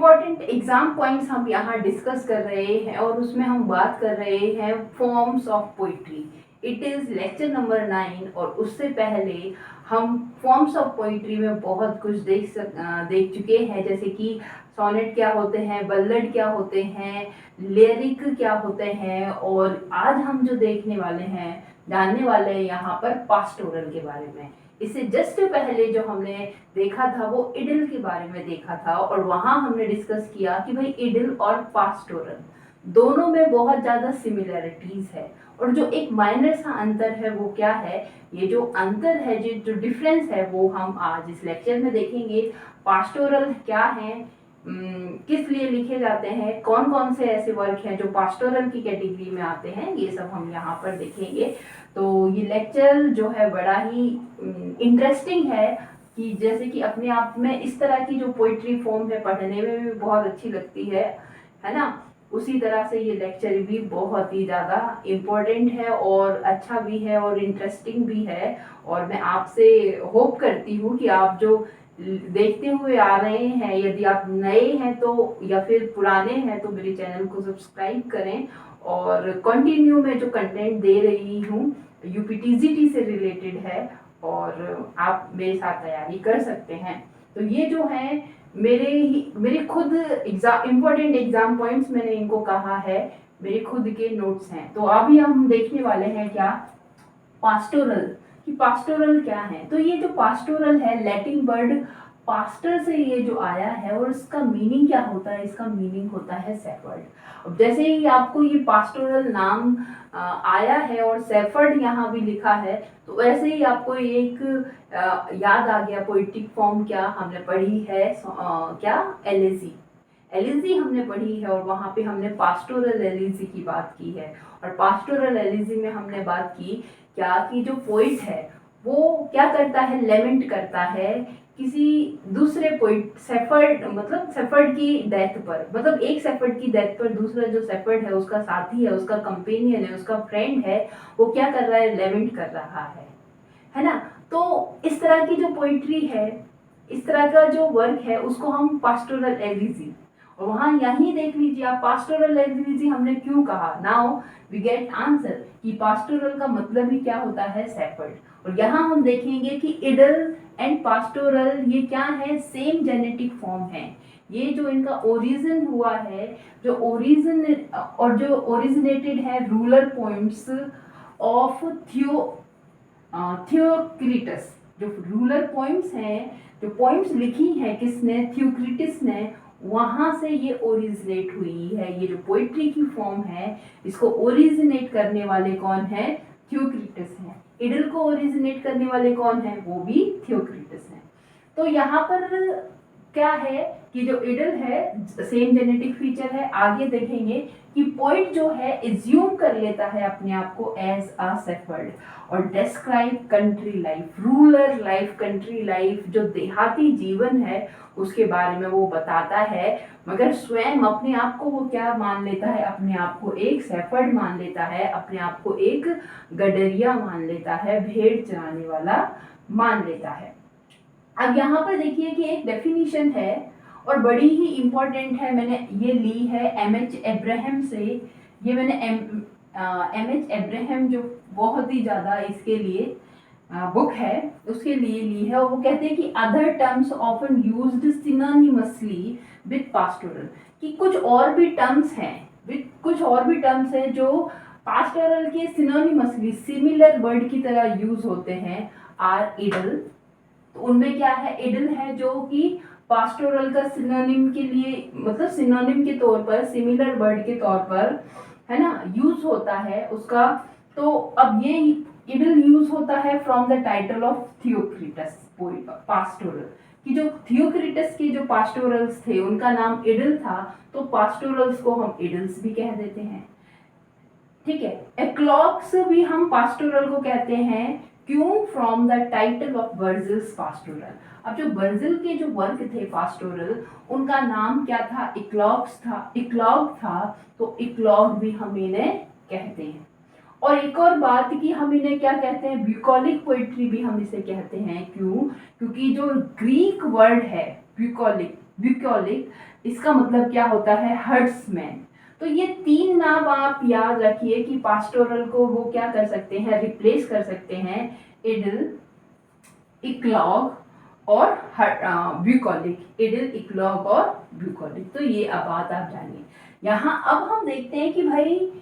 Important exam points हम यहाँ discuss कर रहे हैं और उसमें हम बात कर रहे हैं forms of poetry. It is lecture number 9 और उससे पहले हम फॉर्म्स ऑफ पोइट्री में बहुत कुछ देख चुके हैं, जैसे कि सोनेट क्या होते हैं, बल्लड क्या होते हैं, लिरिक क्या होते हैं, और आज हम जो देखने वाले हैं, जानने वाले हैं यहाँ पर पास्टोरल के बारे में। इससे जस्ट पहले जो हमने देखा था वो इडिल के बारे में देखा था और वहां हमने डिस्कस किया कि भाई इडिल और पास्टोरल दोनों में बहुत ज़्यादा सिमिलैरिटीज है और जो एक माइनर सा अंतर है वो क्या है। ये जो अंतर है, जो डिफरेंस है, वो हम आज इस लेक्चर में देखेंगे। पास्टोरल क्या है, किस लिए लिखे जाते हैं, कौन कौन से ऐसे वर्क हैं जो पास्टोरल की कैटेगरी में आते हैं, ये सब हम यहाँ पर देखेंगे। तो ये लेक्चर जो है बड़ा ही इंटरेस्टिंग है कि जैसे कि अपने आप में इस तरह की जो पोइट्री फॉर्म है पढ़ने में भी बहुत अच्छी लगती है ना। उसी तरह से ये लेक्चर भी बहुत ही ज़्यादा इम्पोर्टेंट है और अच्छा भी है और इंटरेस्टिंग भी है। और मैं आपसे होप करती हूँ कि आप जो देखते हुए आ रहे हैं, यदि आप नए हैं तो या फिर पुराने हैं तो मेरे चैनल को सब्सक्राइब करें और कंटिन्यू में जो कंटेंट दे रही हूँ यूपीटीजीटी से रिलेटेड है और आप मेरे साथ तैयारी कर सकते हैं। तो ये जो है मेरे खुद इम्पोर्टेंट एग्जाम पॉइंट्स, मैंने इनको कहा है, मेरे खुद के नोट्स हैं। तो अभी हम देखने वाले हैं क्या, पास्टोरल। कि पास्टोरल क्या है। तो ये जो पास्टोरल है, लैटिन वर्ड पास्टर से ये जो आया है और इसका मीनिंग क्या होता है, इसका मीनिंग होता है शेफर्ड। अब जैसे ही आपको ये पास्टोरल नाम आया है और शेफर्ड यहाँ भी लिखा है, तो वैसे ही आपको एक याद आ गया पोइटिक फॉर्म क्या हमने पढ़ी है, क्या एलिजी। एलिजी हमने पढ़ी है और वहाँ पे हमने पास्टोरल एलिजी की बात की है। और पास्टोरल एलिजी में हमने बात की क्या कि जो पोइट है वो क्या करता है, लेमेंट करता है किसी दूसरे पोइट शेफर्ड, मतलब शेफर्ड की डेथ पर, मतलब एक शेफर्ड की डेथ पर दूसरा जो शेफर्ड है, उसका साथी है, उसका कंपेनियन है, उसका फ्रेंड है, वो क्या कर रहा है, लेमेंट कर रहा है ना। तो इस तरह की जो पोइट्री है, इस तरह का जो वर्क है, उसको हम पास्टोरल एलिजी, और वहां यही देख लीजिए आप, पास्टोरल एलिजी हमने क्यों कहा। नाउ वी गेट आंसर कि पास्टोरल का मतलब ही क्या होता है, शेफर्ड। और यहाँ हम देखेंगे कि इडल एंड पास्टोरल ये क्या है, सेम जेनेटिक फॉर्म है। ये जो इनका ओरिजिन हुआ है, जो ओरिजिनेटेड है रूरल पॉइंट्स ऑफ थियोक्रिटस। जो रूरल पॉइंट्स हैं, जो पॉइंट्स लिखी हैं किसने, थियोक्रिटिस ने, वहां से ये ओरिजिनेट हुई है। ये जो पोइट्री की फॉर्म है, इसको ओरिजिनेट करने वाले कौन है, थियोक्रिटिस है। इडल को ओरिजिनेट करने वाले कौन है, वो भी थियोक्रिटिस है। तो यहाँ पर क्या है कि जो इडल है सेम जेनेटिक फीचर है। आगे देखेंगे कि पोइट जो है एज्यूम कर लेता है अपने आप को एज अ शेफर्ड और describe country life, rural life, country life, जो देहाती जीवन है उसके बारे में वो बताता है। मगर स्वयं अपने आप को वो क्या मान लेता है, अपने आप को एक शेफर्ड मान लेता है, अपने आप को एक गडरिया मान लेता है, भेड़ चराने वाला मान लेता है। अब यहाँ पर देखिए कि एक डेफिनेशन है और बड़ी ही इंपॉर्टेंट है। मैंने ये ली है एम.एच. एब्राहम से। ये मैंने एम.एच. एब्राहम जो बहुत ही ज़्यादा इसके लिए बुक है, उसके लिए ली है। और वो कहते हैं कि other terms often used synonymously with pastoral, कि कुछ और भी टर्म्स हैं जो पास्टोरल के सिनोनिमसली, सिमिलर वर्ड की तरह यूज होते हैं, आर इडल। तो उनमें क्या है, इडल है जो कि पास्टोरल का सिनोनिम के लिए, मतलब सिनोनिम के तौर पर, सिमिलर वर्ड के तौर पर, है ना, यूज होता है उसका। तो अब ये इडल यूज होता है from the title of Theocritus pastoral, कि जो थियोक्रिटस के जो पास्टोरल्स थे उनका नाम इडल था, तो पास्टोरल्स को हम इडल्स भी कह देते हैं। ठीक है, एक्लॉग्स भी हम पास्टोरल को कहते हैं। क्यों, from the title of वर्जिल्स pastoral. अब जो वर्जिल के जो वर्क थे पास्टोरल, उनका नाम क्या था, इक्लॉग था, तो इक्लॉग भी हम इन्हें कहते हैं। और एक और बात कि हम इन्हें क्या कहते हैं, ब्यूकोलिक पोइट्री भी हम इसे कहते हैं। क्यों, क्योंकि जो ग्रीक वर्ड है ब्यूकोलिक इसका मतलब क्या होता है, हर्ट्समैन। तो ये 3 नाम आप याद रखिए कि पास्टोरल को वो क्या कर सकते हैं, रिप्लेस कर सकते हैं, इडल, इक्लॉग और ब्यूकोलिक। इडल, इक्लॉग और ब्यूकोलिक। तो ये अब बात आप जानिए। यहाँ अब हम देखते हैं कि भाई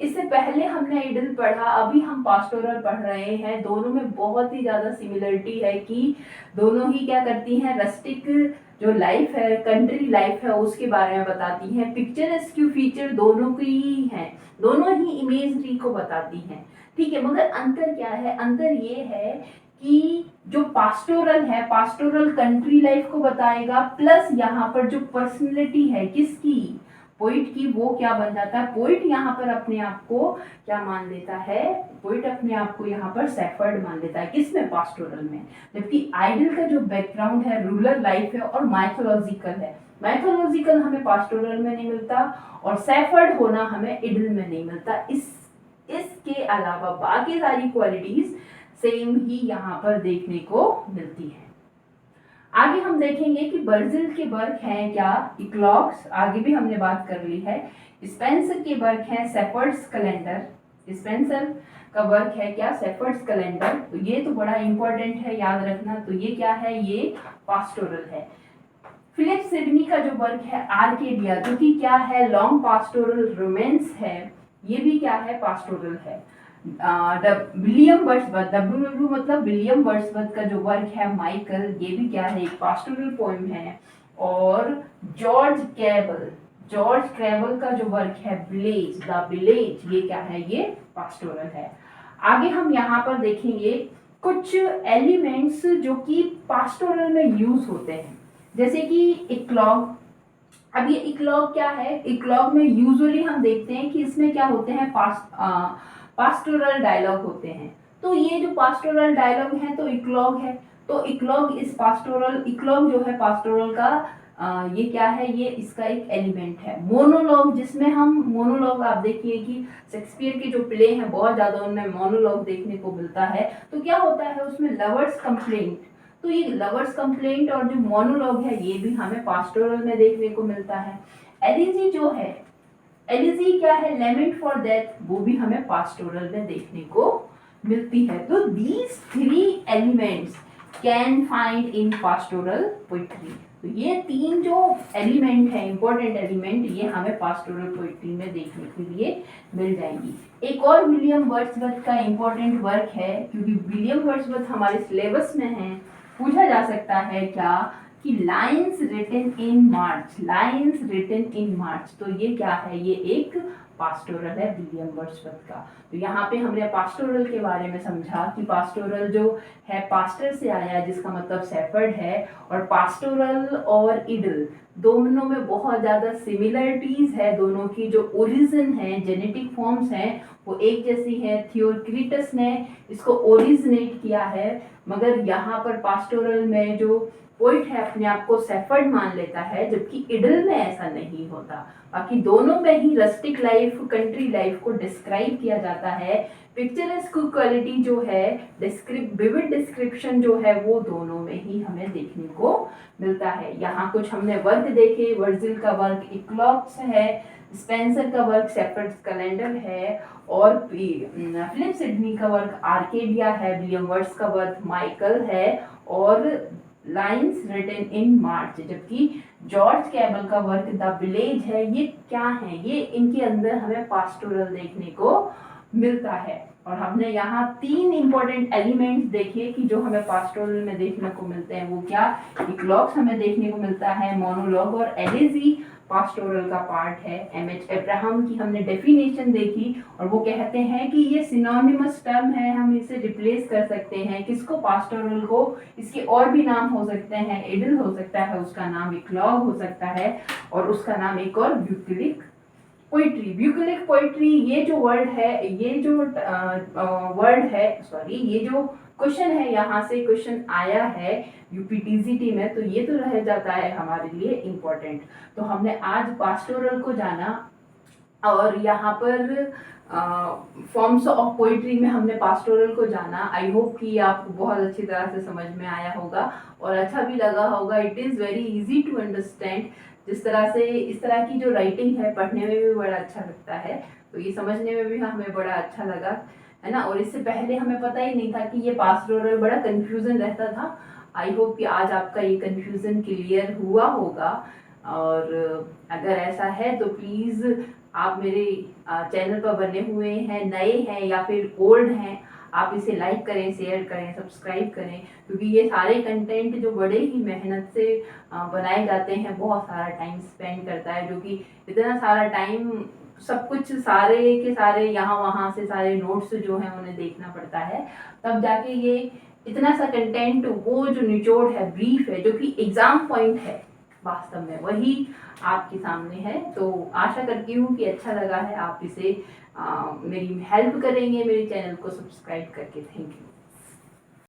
इससे पहले हमने इडल पढ़ा, अभी हम पास्टोरल पढ़ रहे हैं। दोनों में बहुत ही ज़्यादा सिमिलरिटी है कि दोनों ही क्या करती हैं, रस्टिक जो लाइफ है, कंट्री लाइफ है, उसके बारे में बताती हैं। पिक्चरस्क्यू फीचर दोनों की ही हैं, दोनों ही इमेजरी को बताती हैं, ठीक है। मगर अंतर क्या है, अंतर ये है कि जो पास्टोरल है, पास्टोरल कंट्री लाइफ को बताएगा, प्लस यहाँ पर जो पर्सनैलिटी है किसकी, पोइट की, वो क्या बन जाता है, पोइट यहाँ पर अपने आप को क्या मान लेता है, पोइट अपने आप को यहाँ पर सेफर्ड मान लेता है, किसमें, पास्टोरल में। जबकि आइडल का जो बैकग्राउंड है रूरल लाइफ है और माइथोलॉजिकल है। माइथोलॉजिकल हमें पास्टोरल में नहीं मिलता और सेफर्ड होना हमें इडल में नहीं मिलता। इसके अलावा बाकी सारी क्वालिटीज सेम ही यहाँ पर देखने को मिलती है। आगे हम देखेंगे कि वर्जिल के वर्क हैं क्या, इक्लॉग्स, आगे भी हमने बात कर ली है। स्पेंसर के वर्क हैं शेफर्ड्स कैलेंडर, स्पेंसर का वर्क है क्या, शेफर्ड्स कैलेंडर। तो ये तो बड़ा इंपॉर्टेंट है, याद रखना। तो ये क्या है, ये पास्टोरल है। फिलिप सिडनी का जो वर्क है आर्केडिया, जो कि क्या है, लॉन्ग पास्टोरल रोमांस है, ये भी क्या है, पास्टोरल है। विलियम वर्ड्सवर्थ, डब्ल्यू मतलब विलियम वर्ड्सवर्थ का जो वर्क है माइकल, ये भी क्या है, एक पास्टोरल पोएम है। और जॉर्ज क्रेवल का जो वर्क है विलेज, द विलेज, ये क्या है, ये पास्टोरल है। आगे हम यहाँ पर देखेंगे कुछ एलिमेंट्स जो कि पास्टोरल में यूज होते हैं, जैसे कि इक्लॉग। अब ये इक्लॉग क्या है, इक्लॉग में यूजुअली हम देखते हैं कि इसमें क्या होते हैं, पास्टोरल डायलॉग होते हैं। तो ये जो पास्टोरल डायलॉग है तो इक्लॉग है। तो इक्लॉग इस पास्टोरल, इक्लॉग जो है पास्टोरल का ये क्या है, ये इसका एक एलिमेंट है। मोनोलॉग, जिसमें हम मोनोलॉग, आप देखिए कि शेक्सपियर के जो प्ले हैं बहुत ज़्यादा उनमें मोनोलॉग देखने को मिलता है। तो क्या होता है उसमें, लवर्स कंप्लेंट। तो ये लवर्स कंप्लेंट और जो मोनोलॉग है ये भी हमें पास्टोरल में देखने को मिलता है। एलिजी जो है, एलिजी क्या है, लेमेंट फॉर डेथ, वो भी हमें पास्टोरल में देखने को मिलती है। तो these 3 elements can find in pastoral poetry. तो ये 3 जो एलिमेंट है, इंपॉर्टेंट एलिमेंट, ये हमें पास्टोरल पोइट्री में देखने के लिए मिल जाएंगी। एक और विलियम वर्ड्सवर्थ का इंपॉर्टेंट वर्क है, क्योंकि विलियम वर्ड्सवर्थ हमारे सिलेबस में है, पूछा जा सकता है क्या कि lines written in March, lines written in March. तो ये क्या है, ये एक पास्टोरल है विलियम वर्ड्सवर्थ का। तो यहाँ पे हमने पास्टोरल के बारे में समझा कि पास्टोरल जो है पास्टर से आया, जिसका मतलब शेफर्ड है। और पास्टोरल और इडल दोनों में बहुत ज़्यादा सिमिलरिटीज है, दोनों की जो ओरिजिन है, जेनेटिक फॉर्म्स हैं, वो एक जैसी है। थियोक्रिटस ने इसको ओरिजिनेट किया है, मगर यहाँ पर पास्टोरल में जो पोइट है अपने आप को शेफर्ड मान लेता है, जबकि इडल में ऐसा नहीं होता। बाकी दोनों में ही रस्टिक लाइफ, कंट्री लाइफ को डिस्क्राइब किया जाता है। पिक्चरस्क क्वालिटी जो है, विविड डिस्क्रिप्शन जो है, वो दोनों में ही हमें देखने को मिलता है। यहाँ कुछ हमने वर्क देखे, वर्जिल का वर्क इक्लॉग्स है, स्पेंसर का वर्क शेफर्ड्स कैलेंडर है, और फिलिप सिडनी का वर्क आर्केडिया है, विलियम वर्ड्स का वर्क माइकल है, और लाइन्स रिटन इन मार्च। जबकि जॉर्ज कैबल का वर्क द विलेज है, ये क्या है, ये इनके अंदर हमें पास्टोरल देखने को मिलता है। और हमने यहाँ 3 इंपॉर्टेंट एलिमेंट्स देखे कि जो हमें पास्टोरल में देखने को मिलते हैं, वो क्या, इक्लॉग्स हमें देखने को मिलता है, मोनोलॉग और एलिजी पास्टोरल का पार्ट है। एमएच अब्राहम की हमने डेफिनेशन देखी, और वो कहते हैं कि ये सिनोनिमस टर्म है, हम इसे रिप्लेस कर सकते हैं, किसको, पास्टोरल को। इसके और भी नाम हो सकते हैं, इडल हो सकता है, उसका नाम इक्लॉग हो सकता है, और उसका नाम एक और ब्यूक्लिक पोइट्री। ब्यूक्लिक पोइट्री, ये जो वर्ड है, ये जो वर्ड है, सॉरी, ये जो क्वेश्चन है, यहाँ से क्वेश्चन आया है यूपीटीजीटी में, तो ये तो रह जाता है हमारे लिए इम्पोर्टेंट। तो हमने आज पास्टोरल को जाना, और यहाँ पर फॉर्म्स ऑफ पोइट्री में हमने पास्टोरल को जाना। आई होप कि आपको बहुत अच्छी तरह से समझ में आया होगा और अच्छा भी लगा होगा। It is very easy to understand. जिस तरह से इस तरह की जो राइटिंग है पढ़ने में भी बड़ा अच्छा लगता है, तो ये समझने में भी हमें बड़ा अच्छा लगा, है ना। और इससे पहले हमें पता ही नहीं था कि ये पास्टोरल, बड़ा कन्फ्यूज़न रहता था। आई होप कि आज आपका ये कन्फ्यूज़न क्लियर हुआ होगा। और अगर ऐसा है तो प्लीज़ आप मेरे चैनल पर बने हुए हैं, नए हैं या फिर ओल्ड हैं, आप इसे लाइक करें, शेयर करें, सब्सक्राइब करें, क्योंकि ये सारे कंटेंट जो बड़े ही मेहनत से बनाए जाते हैं, बहुत सारा टाइम स्पेंड करता है, जो कि इतना सारा टाइम सब कुछ सारे के सारे यहाँ वहाँ से सारे नोट्स जो हैं उन्हें देखना पड़ता है, तब जाके ये इतना सा कंटेंट, वो जो निचोड़ है, ब्रीफ है, जो कि एग्जाम पॉइंट है वास्तव में, वही आपके सामने है। तो आशा करती हूँ कि अच्छा लगा है, आप इसे मेरी हेल्प करेंगे मेरे चैनल को सब्सक्राइब करके। Thank you.